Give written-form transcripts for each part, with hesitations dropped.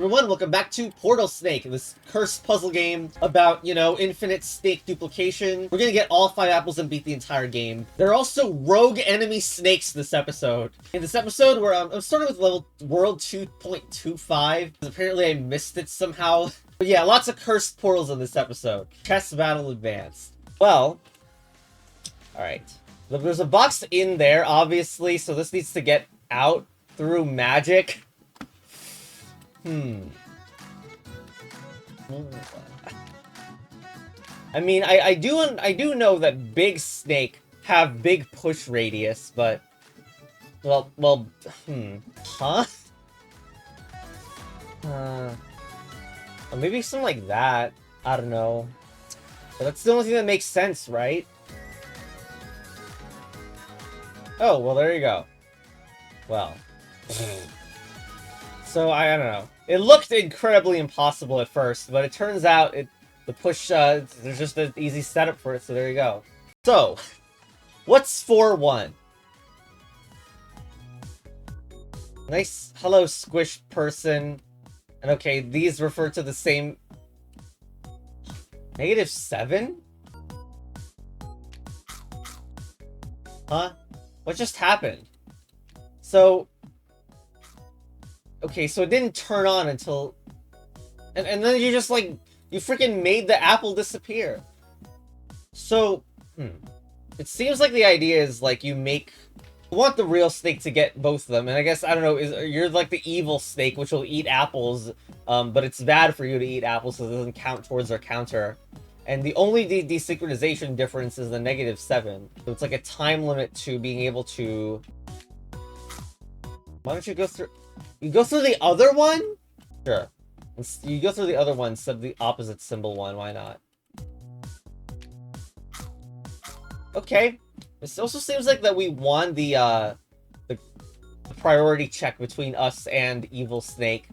Everyone, welcome back to Portal Snake, this cursed puzzle game about, infinite snake duplication. We're gonna get all 5 apples and beat the entire game. There are also rogue enemy snakes this episode. In this episode, where I'm starting with world 2.25. Apparently I missed it somehow. But yeah, lots of cursed portals in this episode. Chess battle advanced. Well, alright. There's a box in there, obviously, so this needs to get out through magic. I mean, I do know that big snake have big push radius, but well, huh? Or maybe something like that. I don't know. But that's the only thing that makes sense, right? Oh, well, there you go. Well. So, I don't know. It looked incredibly impossible at first, but it turns out the push, there's just an easy setup for it, so there you go. So, what's 4-1? Nice hello squish person. And okay, these refer to the same... -7? Huh? What just happened? So... Okay, so it didn't turn on until... And then you just, like... You freaking made the apple disappear. So... It seems like the idea is, like, you want the real snake to get both of them. And I guess, I don't know, you're, like, the evil snake, which will eat apples. But it's bad for you to eat apples, so it doesn't count towards their counter. And the only desynchronization difference is the -7. So it's like a time limit to being able to... Why don't you go through... You go through the other one? Sure. You go through the other one instead of the opposite symbol one, why not? Okay. This also seems like that we won the priority check between us and Evil Snake.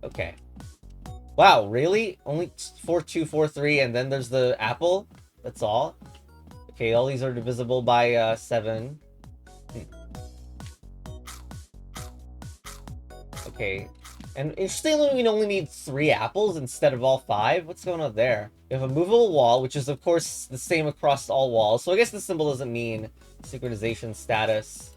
Okay. Wow, really? Only 4, 2, 4, 3, and then there's the apple? That's all? Okay, all these are divisible by 7. Okay. And interestingly, we only need 3 apples instead of all 5. What's going on there? We have a movable wall, which is, of course, the same across all walls. So I guess the symbol doesn't mean synchronization status.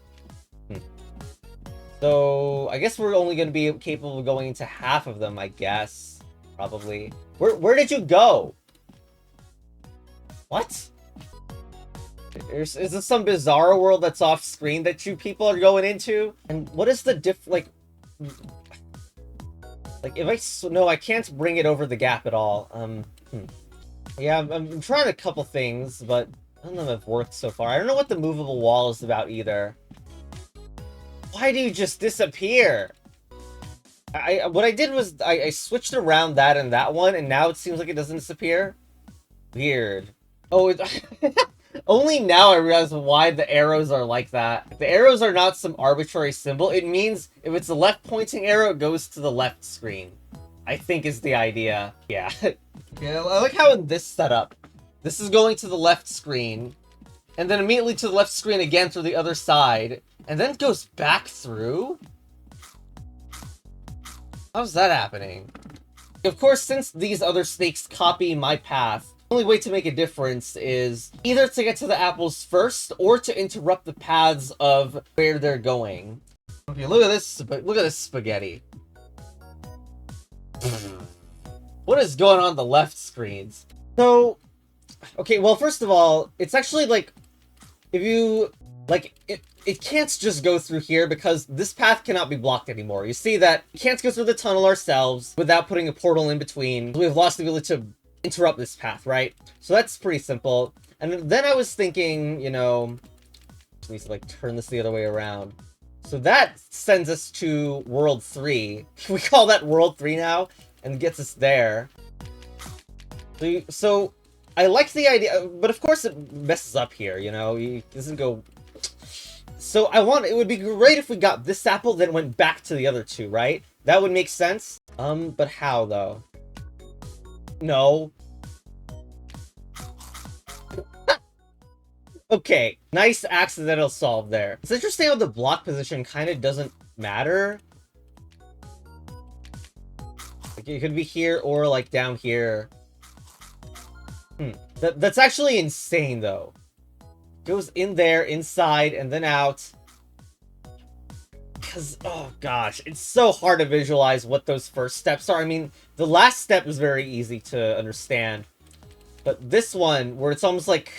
So I guess we're only going to be capable of going into half of them, I guess. Probably. Where did you go? What? Is this some bizarre world that's off screen that you people are going into? And what is the if no, I can't bring it over the gap at all. Yeah, I'm trying a couple things, but none of them have worked so far. I don't know what the movable wall is about either. Why do you just disappear? What I did was I switched around that and that one, and now it seems like it doesn't disappear. Weird. Oh, only now I realize why the arrows are like that. If the arrows are not some arbitrary symbol, it means if it's a left-pointing arrow, it goes to the left screen. I think is the idea. Yeah. Okay, I like how in this setup, this is going to the left screen, and then immediately to the left screen again through the other side, and then it goes back through? How's that happening? Of course, since these other snakes copy my path, the only way to make a difference is either to get to the apples first or to interrupt the paths of where they're going. Okay, look at this spaghetti. What is going on the left screens? So, okay, well, first of all, it's actually like, if you, like, it can't just go through here because this path cannot be blocked anymore. You see that we can't go through the tunnel ourselves without putting a portal in between. We've lost the ability to interrupt this path, right? So that's pretty simple. And then I was thinking, just need to, like, turn this the other way around. So that sends us to World 3. We call that World 3 now, and gets us there. So I like the idea, but of course it messes up here, it doesn't go... So it would be great if we got this apple, then went back to the other 2, right? That would make sense. But how, though? No. Okay, nice accidental solve there. It's interesting how the block position kind of doesn't matter. Like, it could be here or, like, down here. That's actually insane, though. Goes in there, inside, and then out. Because, oh gosh, it's so hard to visualize what those first steps are. I mean, the last step is very easy to understand. But this one, where it's almost like...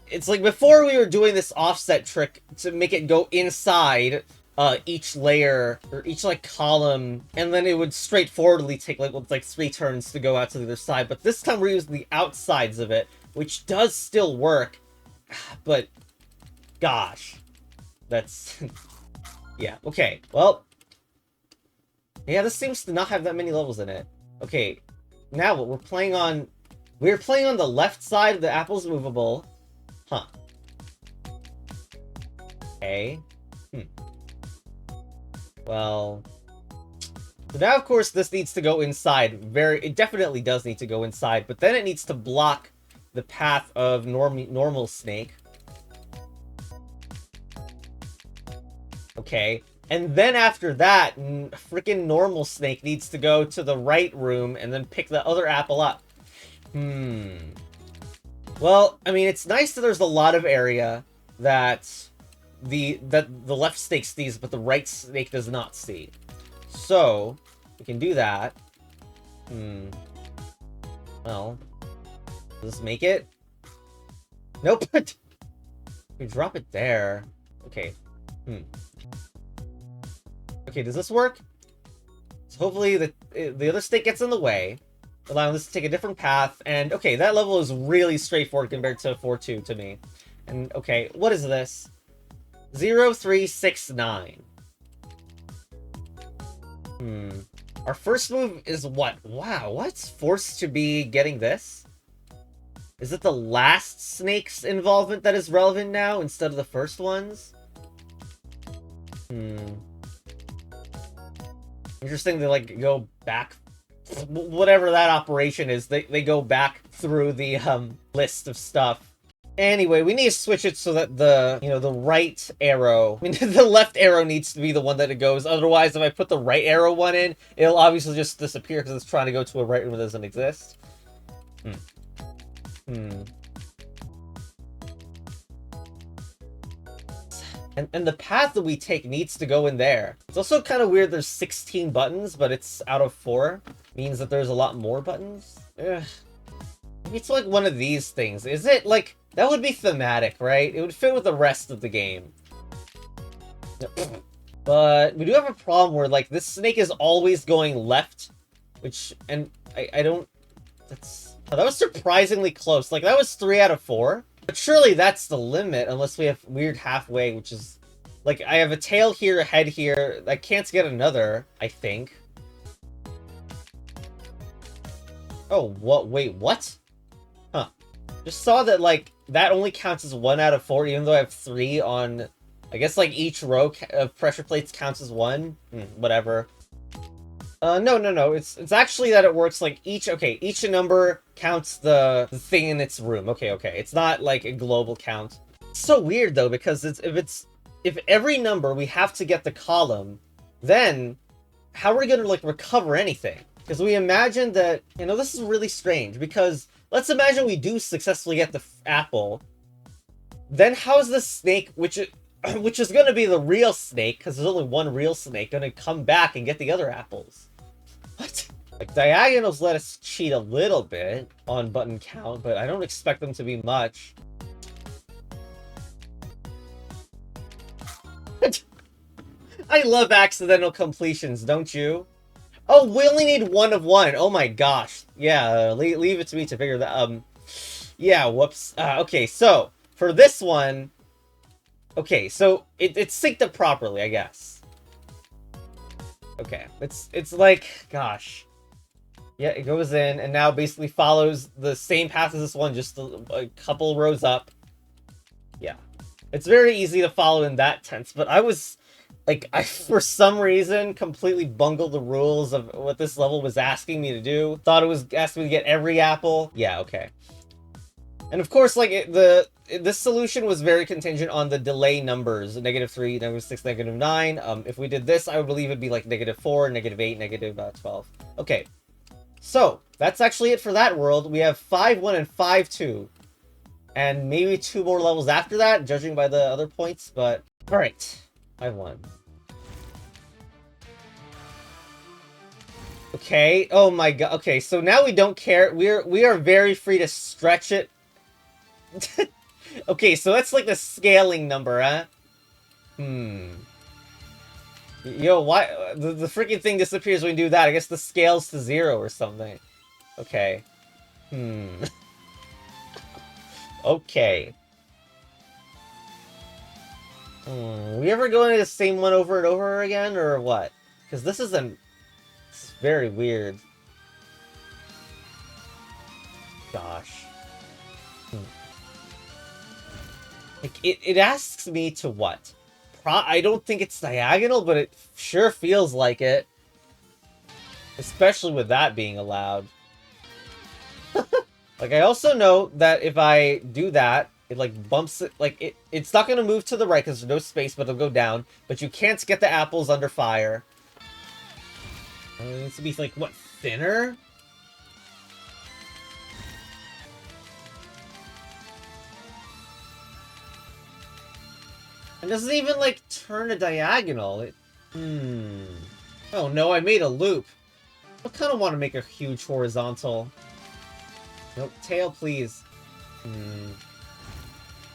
It's like before we were doing this offset trick to make it go inside each layer, or each, like, column, and then it would straightforwardly take, like 3 turns to go out to the other side. But this time we're using the outsides of it, which does still work. But, gosh. That's... yeah, okay. Well, yeah, this seems to not have that many levels in it. Okay, now what we're playing on... We're playing on the left side of the apple's movable. Huh. Okay. Well... So now, of course, this needs to go inside. It definitely does need to go inside, but then it needs to block the path of normal snake. Okay. And then after that, freaking normal snake needs to go to the right room and then pick the other apple up. Well, I mean, it's nice that there's a lot of area that the left snake sees, but the right snake does not see. So, we can do that. Well, does this make it? Nope. We drop it there. Okay. Okay, does this work? So hopefully the other snake gets in the way, allowing this to take a different path. And okay, that level is really straightforward compared to 4-2 to me. And okay, what is this? 0369. Our first move is what? Wow, what's forced to be getting this? Is it the last snake's involvement that is relevant now instead of the first one's? Interesting, they, like, go back... Whatever that operation is, they go back through the, list of stuff. Anyway, we need to switch it so that the, the right arrow... I mean, the left arrow needs to be the one that it goes. Otherwise, if I put the right arrow one in, it'll obviously just disappear because it's trying to go to a right room that doesn't exist. And the path that we take needs to go in there. It's also kind of weird there's 16 buttons, but it's out of 4. Means that there's a lot more buttons. Ugh. Maybe it's like one of these things. Is it, like... That would be thematic, right? It would fit with the rest of the game. But we do have a problem where, like, this snake is always going left. Which... And I don't... That's... Oh, that was surprisingly close. Like, that was 3 out of 4. But surely that's the limit, unless we have weird halfway, which is... Like, I have a tail here, a head here. I can't get another, I think. Oh, what? Wait, what? Huh. Just saw that, like, that only counts as 1 out of 4, even though I have 3 on... I guess, like, each row of pressure plates counts as 1. Whatever. No. It's actually that it works like each number counts the thing in its room. Okay. It's not like a global count. It's so weird though, because if every number we have to get the column, then how are we gonna like recover anything? Because we imagine that, this is really strange, because let's imagine we do successfully get the apple. Then how is the snake, which is going to be the real snake, because there's only one real snake, going to come back and get the other apples? What? Like, diagonals let us cheat a little bit on button count, but I don't expect them to be much. I love accidental completions, don't you? Oh, we only need 1 of 1. Oh my gosh. Yeah, leave it to me to figure that. Yeah, whoops. Okay, so, for this one... Okay, so, it's synced up properly, I guess. Okay, it's like, gosh. Yeah, it goes in, and now basically follows the same path as this one, just a couple rows up. Yeah. It's very easy to follow in that sense, but I was... Like, I, for some reason, completely bungled the rules of what this level was asking me to do. Thought it was asking me to get every apple. Yeah, okay. And of course, like, this solution was very contingent on the delay numbers. -3, -6, -9. If we did this, I would believe it'd be like -4, -8, -12. Okay. So, that's actually it for that world. We have 5-1 and 5-2. And maybe 2 more levels after that, judging by the other points, but... Alright. 5-1. Okay. Oh my god. Okay, so now we don't care. We are very free to stretch it. Okay, so that's like the scaling number, huh? Yo, why the freaking thing disappears when you do that? I guess the scale's to 0 or something. Okay. Okay. We ever go into the same one over and over again, or what? Because this is very weird. Gosh. Like, it asks me to what? I don't think it's diagonal, but it sure feels like it. Especially with that being allowed. Like, I also know that if I do that, it, like, bumps it, like, it's not gonna move to the right because there's no space, but it'll go down. But you can't get the apples under fire. It needs to be, like, what, thinner? It doesn't even, like, turn a diagonal. Oh no, I made a loop. I kind of want to make a huge horizontal. Nope, tail, please.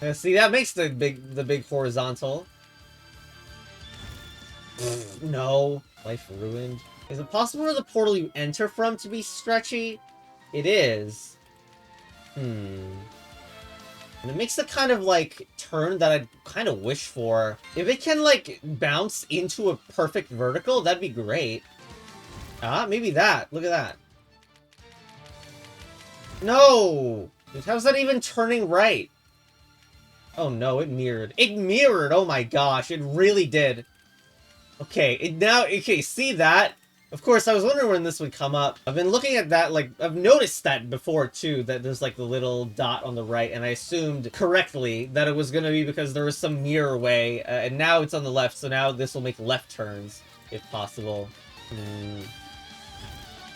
Yeah, see, that makes the big horizontal. No. Life ruined. Is it possible for the portal you enter from to be stretchy? It is. And it makes the kind of, like, turn that I'd kind of wish for. If it can, like, bounce into a perfect vertical, that'd be great. Ah, maybe that. Look at that. No! How's that even turning right? Oh no, it mirrored. It mirrored! Oh my gosh, it really did. Okay, okay, see that? Of course, I was wondering when this would come up. I've been looking at that, like, I've noticed that before, too, that there's, like, the little dot on the right, and I assumed correctly that it was gonna be because there was some mirror way, and now it's on the left, so now this will make left turns, if possible.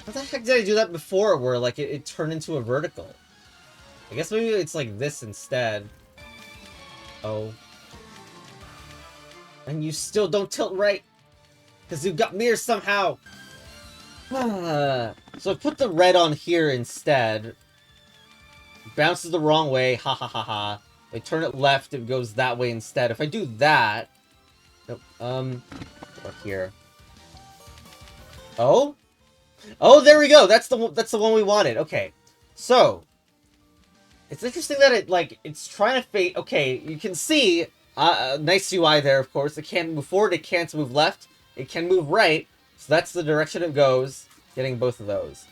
How the heck did I do that before, where, like, it turned into a vertical? I guess maybe it's like this instead. Oh. And you still don't tilt right! Because you've got mirrors somehow! So I put the red on here instead. Bounces the wrong way, ha ha ha ha. If I turn it left, it goes that way instead. If I do that... Nope, or here. Oh? Oh, there we go! That's the one we wanted. Okay. So... It's interesting that it's trying to fade... Okay, you can see... nice UI there, of course. It can't move forward, it can't move left. It can move right. So that's the direction it goes. Getting both of those.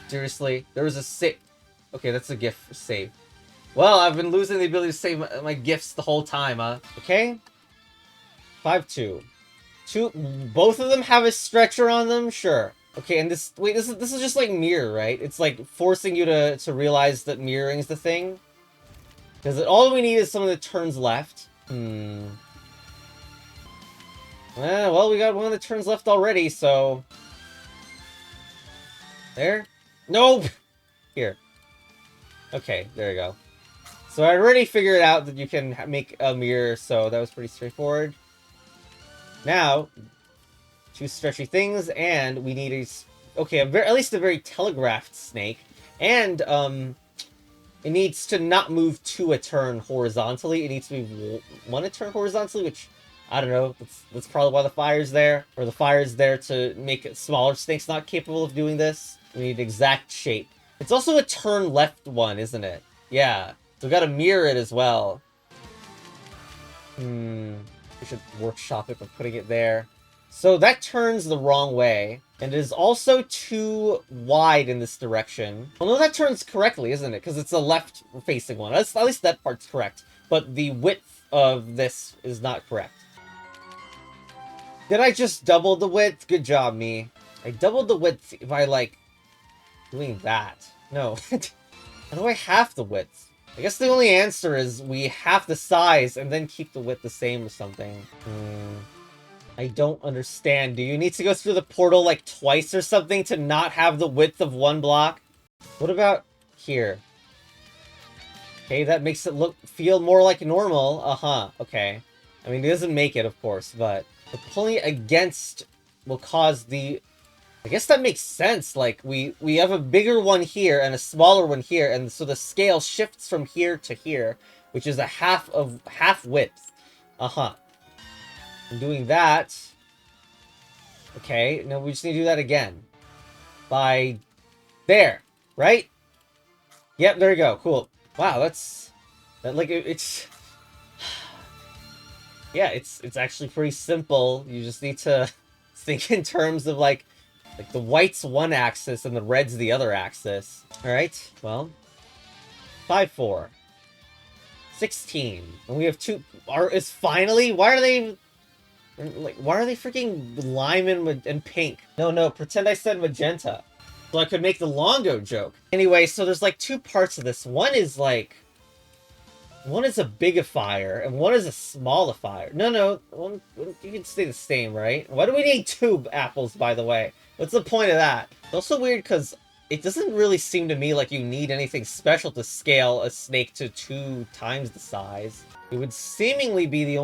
Seriously? There was a save. Okay, that's a GIF save. Well, I've been losing the ability to save my GIFs the whole time, huh? Okay. 5-2. Both of them have a stretcher on them? Sure. Okay, and this... Wait, this is just like mirror, right? It's like forcing you to realize that mirroring is the thing. Because all we need is something that turns left. Well, we got one that turns left already, so... There? Nope! Here. Okay, there you go. So I already figured out that you can make a mirror, so that was pretty straightforward. Now, two stretchy things, and we need at least a very telegraphed snake. And, it needs to not move to a turn horizontally. It needs to be one a turn horizontally, which... I don't know, that's probably why the fire's there. Or the fire's there to make smaller snakes not capable of doing this. We need exact shape. It's also a turn left one, isn't it? Yeah. So we gotta mirror it as well. We should workshop it by putting it there. So that turns the wrong way. And it is also too wide in this direction. Well, no, that turns correctly, isn't it? Because it's a left-facing one. At least that part's correct. But the width of this is not correct. Did I just double the width? Good job, me. I doubled the width by, like, doing that. No. How do I half the width? I guess the only answer is we half the size and then keep the width the same or something. I don't understand. Do you need to go through the portal like twice or something to not have the width of one block? What about here? Okay, that makes it feel more like normal. Uh-huh, okay. I mean, it doesn't make it, of course, but pulling it against will cause the... I guess that makes sense. Like, we have a bigger one here and a smaller one here, and so the scale shifts from here to here, which is a half width. Uh-huh. I'm doing that. Okay, now we just need to do that again. By there, right? Yep, there you go. Cool. Wow, that's... it's... Yeah, it's actually pretty simple. You just need to think in terms of, like the white's one axis and the red's the other axis. Alright, well... 5-4. 16. And we have two... Is finally... Why are they... Like, why are they freaking lime and pink? No, pretend I said magenta. So I could make the Longo joke. Anyway, so there's like two parts of this. One is like... One is a bigifier, and one is a smallifier. No, you can stay the same, right? Why do we need two apples, by the way? What's the point of that? It's also weird because it doesn't really seem to me like you need anything special to scale a snake to 2 times the size. It would seemingly be the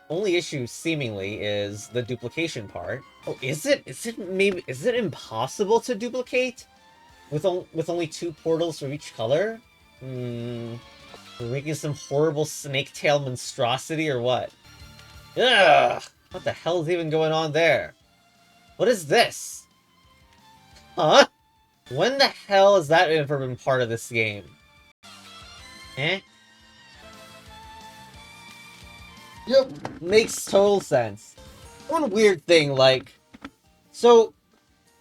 only issue seemingly is the duplication part. Oh, is it impossible to duplicate with only 2 portals for each color? We're making some horrible snake tail monstrosity or what? Ugh! What the hell is even going on there? What is this? Huh? When the hell has that ever been part of this game? Eh? Yep, makes total sense. One weird thing, like... So,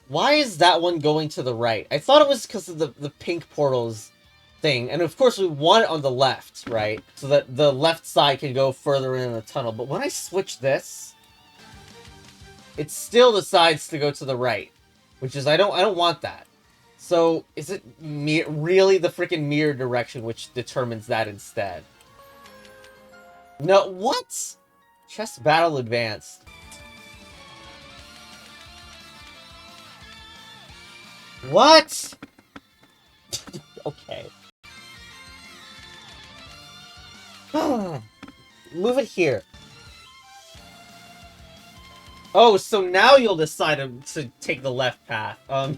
why is that one going to the right? I thought it was because of the pink portals thing, and of course we want it on the left, right? So that the left side can go further in the tunnel. But when I switch this, it still decides to go to the right, which is I don't want that. So is it really the freaking mirror direction which determines that instead? No, what? Chess battle advanced. What? Okay. Move it here. Oh, so now you'll decide to take the left path. I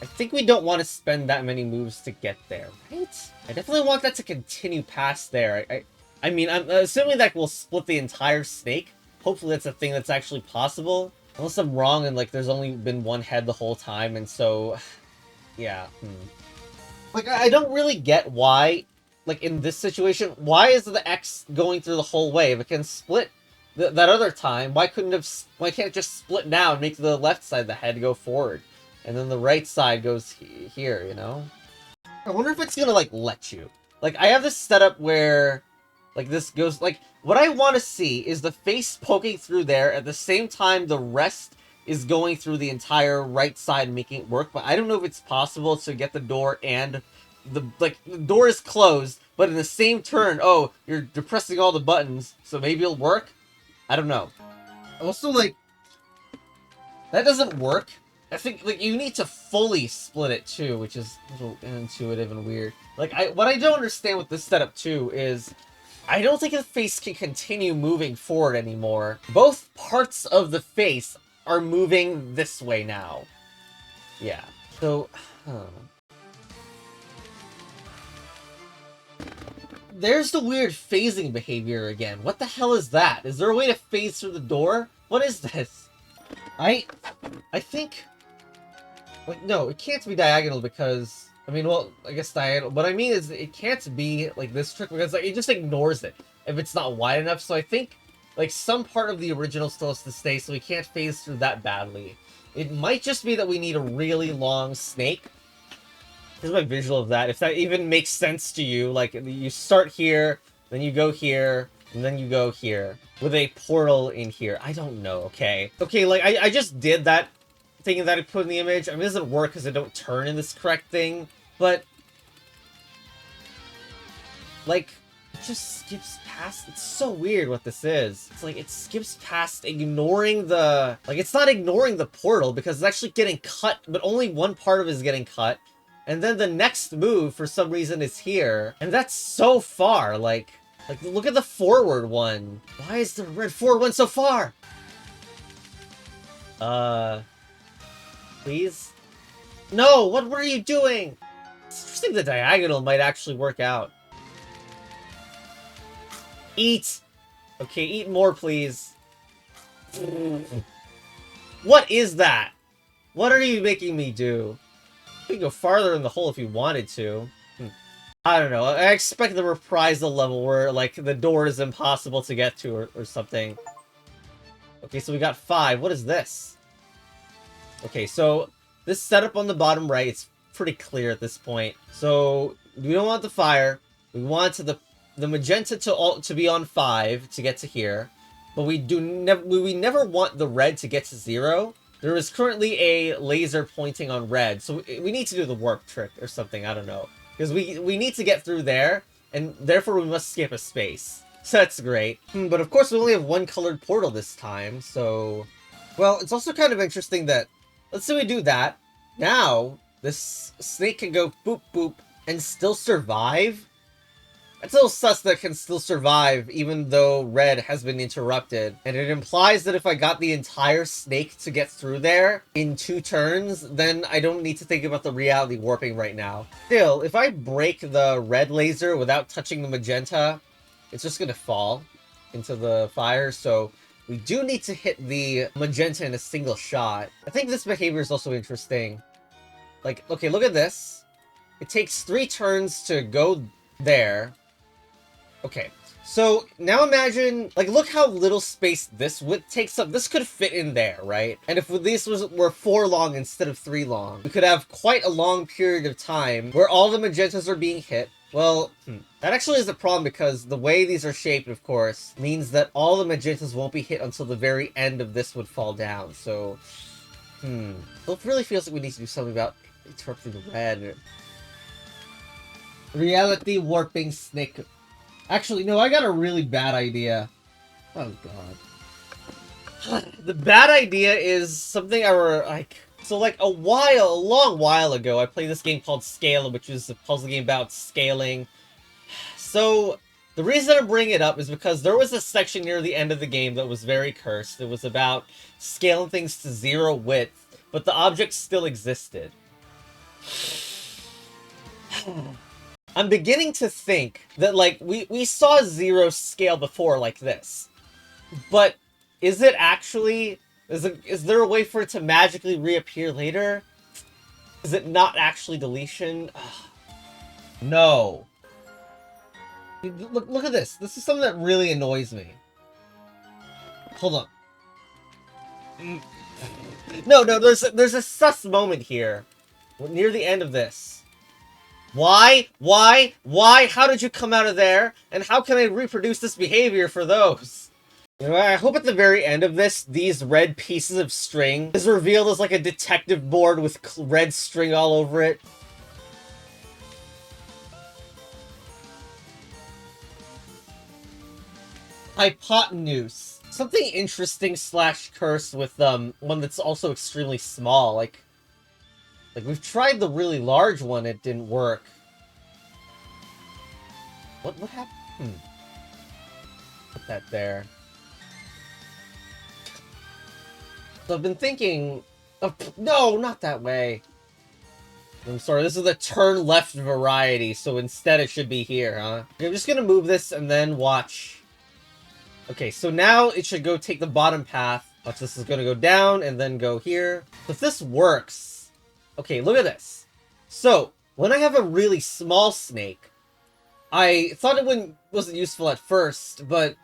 think we don't want to spend that many moves to get there, right? I definitely want that to continue past there. I mean, I'm assuming that will split the entire snake. Hopefully that's a thing that's actually possible. Unless I'm wrong and, like, there's only been one head the whole time, and so... Yeah, Like, I don't really get why, like, in this situation, why is the X going through the whole way? If it can split that other time, why can't it just split now and make the left side of the head go forward? And then the right side goes here, you know? I wonder if it's gonna, like, let you. Like, I have this setup where, like, this goes, like, what I want to see is the face poking through there at the same time the rest is going through the entire right side and making it work, but I don't know if it's possible to get the door and the door is closed, but in the same turn, oh, you're depressing all the buttons, so maybe it'll work? I don't know. Also, like, that doesn't work. I think, like, you need to fully split it, too, which is a little intuitive and weird. Like, what I don't understand with this setup, too, is I don't think the face can continue moving forward anymore. Both parts of the face are moving this way now. Yeah. So, There's the weird phasing behavior again. What the hell is that? Is there a way to phase through the door? What is this? I think... Like, no, it can't be diagonal because... I mean, well, I guess diagonal. What I mean is it can't be, like, this trick because, like, it just ignores it if it's not wide enough. So I think, like, some part of the original still has to stay, so we can't phase through that badly. It might just be that we need a really long snake. Here's my visual of that. If that even makes sense to you, like, you start here, then you go here, and then you go here. With a portal in here. I don't know, okay? Okay, like, I just did that thing that I put in the image. I mean, it doesn't work because I don't turn in this correct thing, but like, it just skips past. It's so weird what this is. It's like it skips past ignoring the, like, it's not ignoring the portal because it's actually getting cut, but only one part of it is getting cut. And then the next move for some reason is here, and that's so far. Like look at the forward one. Why is the red forward one so far? Please? No, what are you doing? It's interesting the diagonal might actually work out. Eat! Okay, eat more, please. What is that? What are you making me do? We can go farther in the hole if you wanted to. I don't know. I expect the reprisal level where, like, the door is impossible to get to or something. Okay, so we got 5. What is this? Okay, so this setup on the bottom right, it's pretty clear at this point. So we don't want the fire. We want the magenta to be on 5 to get to here. But we never want the red to get to 0. There is currently a laser pointing on red, so we need to do the warp trick or something, I don't know. Because we need to get through there, and therefore we must skip a space. So that's great. But of course we only have one colored portal this time, so... Well, it's also kind of interesting that... Let's say we do that. Now, this snake can go boop boop and still survive? It's a little sus that can still survive even though red has been interrupted. And it implies that if I got the entire snake to get through there in 2 turns, then I don't need to think about the reality warping right now. Still, if I break the red laser without touching the magenta, it's just gonna fall into the fire, so we do need to hit the magenta in a single shot. I think this behavior is also interesting. Like, okay, look at this. It takes 3 turns to go there. Okay, so now imagine, like, look how little space this width takes up. This could fit in there, right? And if these were 4 long instead of 3 long, we could have quite a long period of time where all the magentas are being hit. Well, that actually is a problem because the way these are shaped, of course, means that all the magentas won't be hit until the very end of this would fall down. So, it really feels like we need to do something about interrupting the red. Reality warping snake. Actually, no, I got a really bad idea. Oh, God. The bad idea is something So, like, a long while ago, I played this game called Scale, which is a puzzle game about scaling. So, the reason I'm bringing it up is because there was a section near the end of the game that was very cursed. It was about scaling things to 0 width, but the objects still existed. I'm beginning to think that, like, we saw 0 scale before like this. But is it actually... Is there a way for it to magically reappear later? Is it not actually deletion? No. Look at this. This is something that really annoys me. Hold on. No, there's a sus moment here. Near the end of this. Why? How did you come out of there? And how can I reproduce this behavior for those? You know, I hope at the very end of this, these red pieces of string is revealed as like a detective board with red string all over it. Hypotenuse. Something interesting / curse with one that's also extremely small. Like we've tried the really large one, it didn't work. What happened? Put that there. So I've been thinking of... No, not that way. I'm sorry, this is the turn left variety, so instead it should be here, huh? I'm just gonna move this and then watch. Okay, so now it should go take the bottom path. Watch, this is gonna go down and then go here. So if this works... Okay, look at this. So, when I have a really small snake, I thought it wasn't useful at first, but...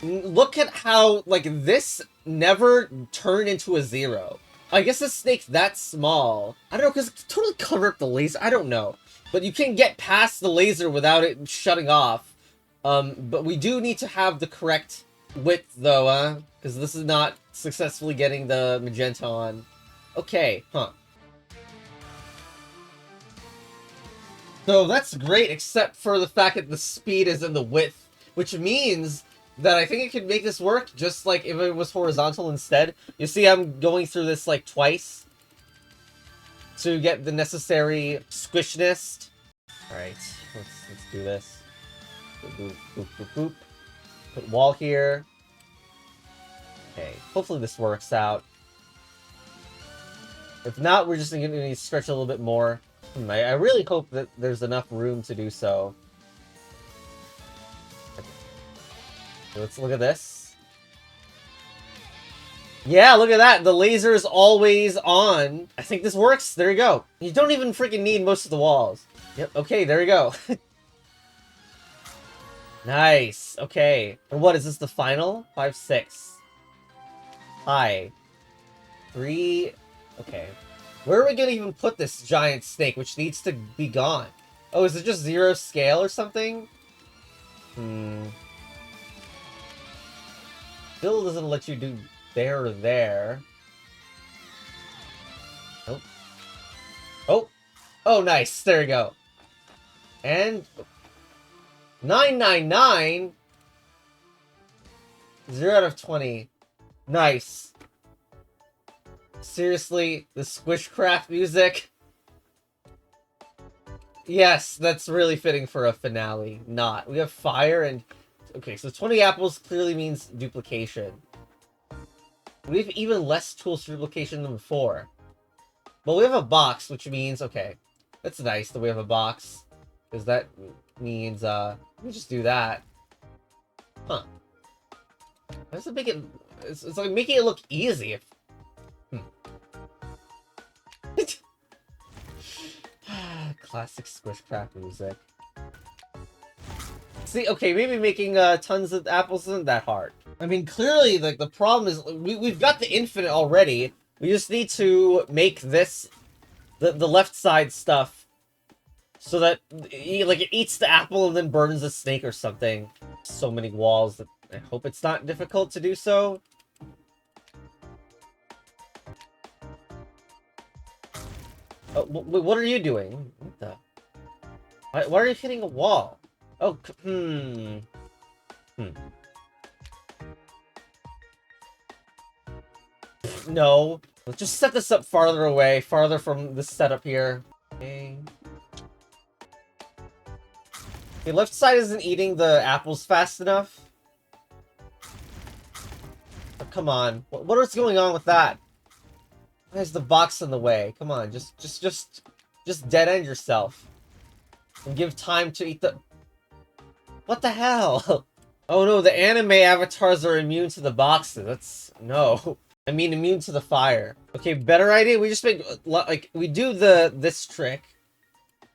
Look at how, like, this never turned into a 0. I guess the snake's that small. I don't know, because it's totally covered up the laser. I don't know. But you can get past the laser without it shutting off. But we do need to have the correct width, though, huh? Because this is not successfully getting the magenta on. Okay, huh. So that's great, except for the fact that the speed is in the width, which means that I think it could make this work just like if it was horizontal instead. You see I'm going through this like twice to get the necessary squishness. Alright, let's do this. Boop, boop, boop, boop, boop. Put wall here. Okay, hopefully this works out. If not, we're just going to need to stretch a little bit more. I really hope that there's enough room to do so. Let's look at this. Yeah, look at that. The laser is always on. I think this works. There you go. You don't even freaking need most of the walls. Yep, okay, there you go. Nice. Okay. And what, is this the final? 5, 6. Hi. 3. Okay. Where are we gonna even put this giant snake, which needs to be gone? Oh, is it just 0 scale or something? Still doesn't let you do there or there. Nope. Oh! Oh, nice. There you go. And 999? 0 out of 20. Nice. Seriously, the Squishcraft music? Yes, that's really fitting for a finale. Not. We have fire and... Okay, so 20 apples clearly means duplication. We have even less tools for duplication than before. But we have a box, which means... Okay, that's nice that we have a box. Because that means, we just do that. Huh. Why does it make it... It's like making it look easy. Classic Squishcraft music. See, okay, maybe making tons of apples isn't that hard. I mean, clearly, like, the problem is we've got the infinite already. We just need to make this the left side stuff so that like it eats the apple and then burns the snake or something. So many walls that I hope it's not difficult to do so. What are you doing? What the? Why are you hitting a wall? Oh, No. Let's just set this up farther away, farther from this setup here. Okay. The left side isn't eating the apples fast enough. Oh, come on. What is going on with that? Why is the box in the way? Come on, just dead end yourself. And give time to eat the... What the hell? Oh no, the anime avatars are immune to the boxes. That's... No. I mean immune to the fire. Okay, better idea. We just make... Like, we do this trick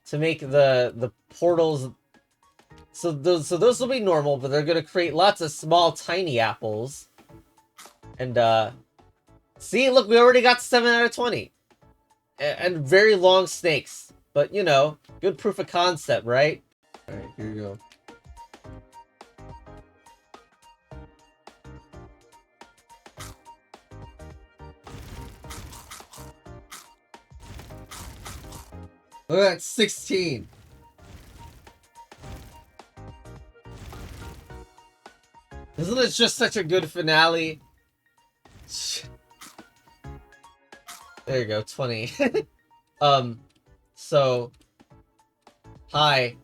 to make the portals... So those will be normal, but they're gonna create lots of small, tiny apples. And, see, look, we already got 7 out of 20. And very long snakes. But, you know, good proof of concept, right? Alright, here you go. Look at that, 16. Isn't it just such a good finale? There you go, 20. So... Hi.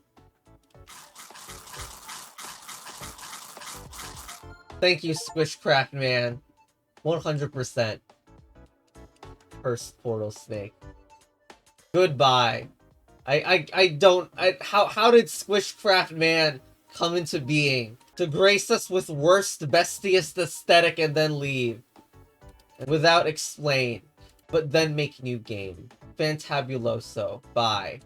Thank you, Squishcraft Man. 100%. First portal snake. Goodbye. How did Squishcraft Man come into being? To grace us with worst, bestiest aesthetic and then leave. Without explain. But then make new game. Fantabuloso. Bye.